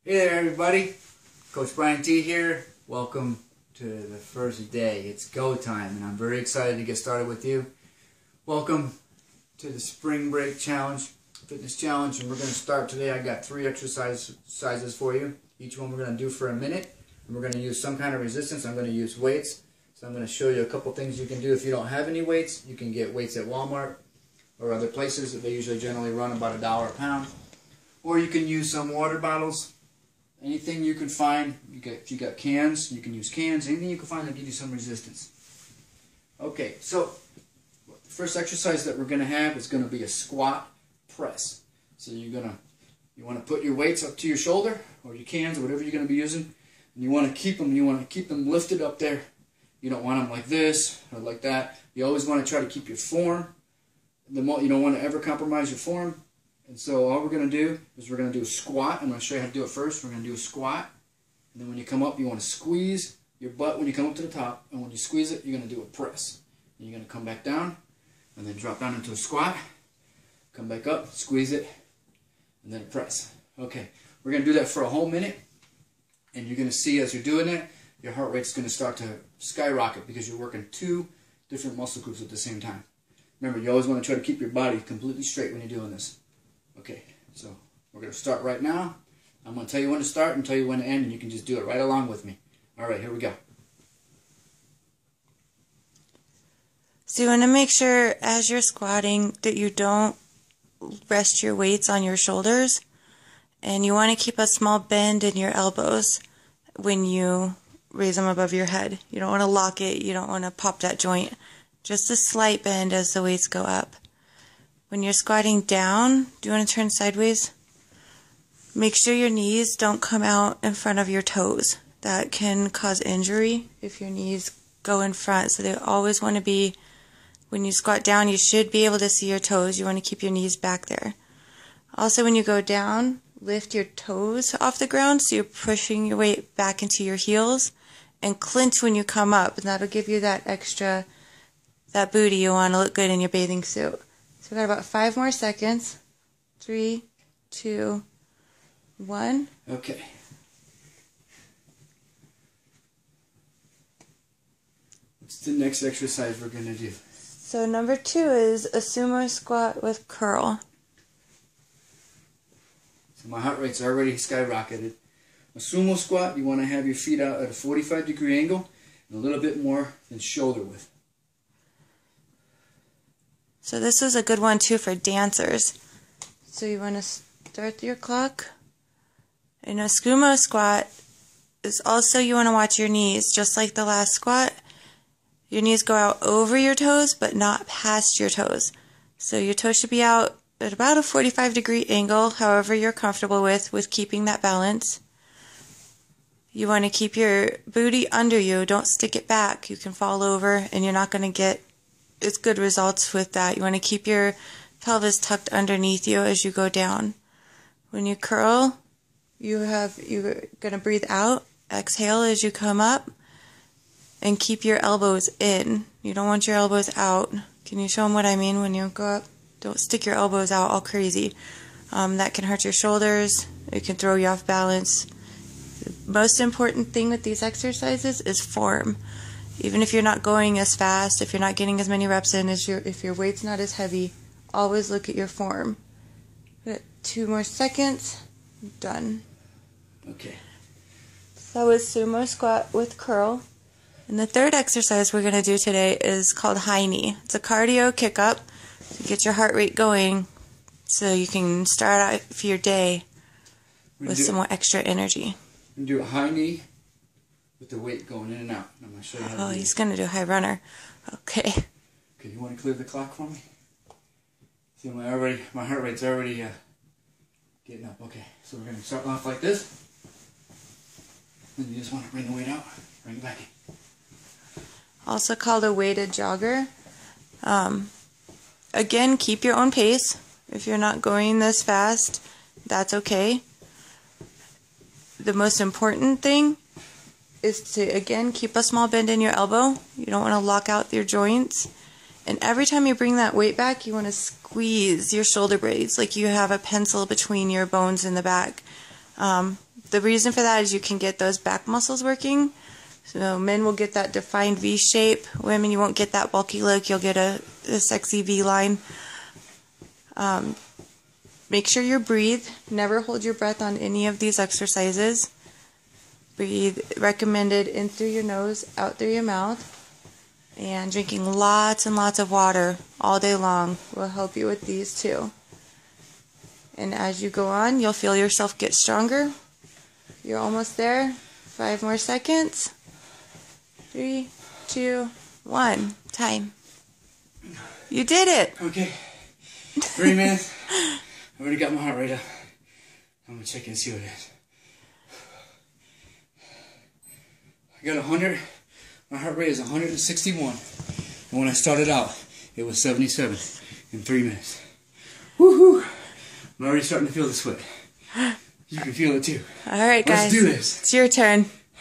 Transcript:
Hey there everybody, Coach Brian T here. Welcome to the first day. It's go time and I'm very excited to get started with you. Welcome to the Spring Break Challenge, Fitness Challenge, and we're going to start today. I got 3 exercises for you. Each one we're going to do for a minute, and we're going to use some kind of resistance. I'm going to use weights. So I'm going to show you a couple things you can do. If you don't have any weights, you can get weights at Walmart or other places that they usually generally run about $1 a pound. Or you can use some water bottles. Anything you can find. If you got cans, you can use cans. Anything you can find that give you some resistance. Okay, so the first exercise that we're going to have is going to be a squat press. So you want to put your weights up to your shoulder or your cans or whatever you're going to be using, and you want to keep them lifted up there. You don't want them like this or like that. You always want to try to keep your form. You don't want to ever compromise your form. And so all we're going to do is we're going to do a squat. I'm going to show you how to do it first. We're going to do a squat. And then when you come up, you want to squeeze your butt when you come up to the top. And when you squeeze it, you're going to do a press. And you're going to come back down and then drop down into a squat. Come back up, squeeze it, and then a press. Okay, we're going to do that for a whole minute. And you're going to see as you're doing it, your heart rate's going to start to skyrocket because you're working 2 different muscle groups at the same time. Remember, you always want to try to keep your body completely straight when you're doing this. Okay, so we're going to start right now. I'm going to tell you when to start and tell you when to end, and you can just do it right along with me. All right, here we go. So you want to make sure as you're squatting that you don't rest your weights on your shoulders, and you want to keep a small bend in your elbows when you raise them above your head. You don't want to lock it, you don't want to pop that joint. Just a slight bend as the weights go up. When you're squatting down, do you want to turn sideways? Make sure your knees don't come out in front of your toes. That can cause injury if your knees go in front. So they always want to be, when you squat down, you should be able to see your toes. You want to keep your knees back there. Also, when you go down, lift your toes off the ground so you're pushing your weight back into your heels, and clench when you come up, and that'll give you that extra, that booty you want to look good in your bathing suit. So we've got about 5 more seconds. 3, 2, 1. Okay. What's the next exercise we're going to do? So number 2 is a sumo squat with curl. So my heart rate's already skyrocketed. A sumo squat, you want to have your feet out at a 45-degree angle and a little bit more than shoulder width. So this is a good one too for dancers. So you want to start your clock. In a sumo squat is also, you want to watch your knees. Just like the last squat, your knees go out over your toes but not past your toes. So your toes should be out at about a 45-degree angle, however you're comfortable with keeping that balance. You want to keep your booty under you. Don't stick it back. You can fall over and you're not going to get as good results with that. You want to keep your pelvis tucked underneath you as you go down. When you curl, you're going to breathe out, exhale as you come up, and keep your elbows in. You don't want your elbows out. Can you show them what I mean when you go up? Don't stick your elbows out all crazy. That can hurt your shoulders. It can throw you off balance. The most important thing with these exercises is form. Even if you're not going as fast, if you're not getting as many reps in, if your weight's not as heavy, always look at your form. 2 more seconds. Done. Okay. So that was sumo squat with curl. And the third exercise we're going to do today is called high knee. It's a cardio kick up to get your heart rate going so you can start out for your day with some more extra energy. We're going to do a high knee with the weight going in and out. I'm going to show you how to do it. He's going to do a high runner. Okay. Okay, you want to clear the clock for me? See, my heart rate's already getting up. Okay, so we're going to start off like this. Then you just want to bring the weight out, bring it back in. Also called a weighted jogger. Again, keep your own pace. If you're not going this fast, that's okay. The most important thing is to, again, keep a small bend in your elbow. You don't want to lock out your joints. And every time you bring that weight back, you want to squeeze your shoulder blades like you have a pencil between your bones in the back. The reason for that is you can get those back muscles working. So men will get that defined V shape. Women, you won't get that bulky look. You'll get a sexy V line. Make sure you breathe. Never hold your breath on any of these exercises. Breathe recommended in through your nose, out through your mouth. And drinking lots and lots of water all day long will help you with these too. And as you go on, you'll feel yourself get stronger. You're almost there. 5 more seconds. 3, 2, 1. Time. You did it. Okay. 3 minutes. I already got my heart rate up. I'm going to check and see what it is. I got 100. My heart rate is 161. And when I started out, it was 77 in 3 minutes. Woohoo! I'm already starting to feel the sweat. You can feel it too. All right, guys. Let's do this. It's your turn.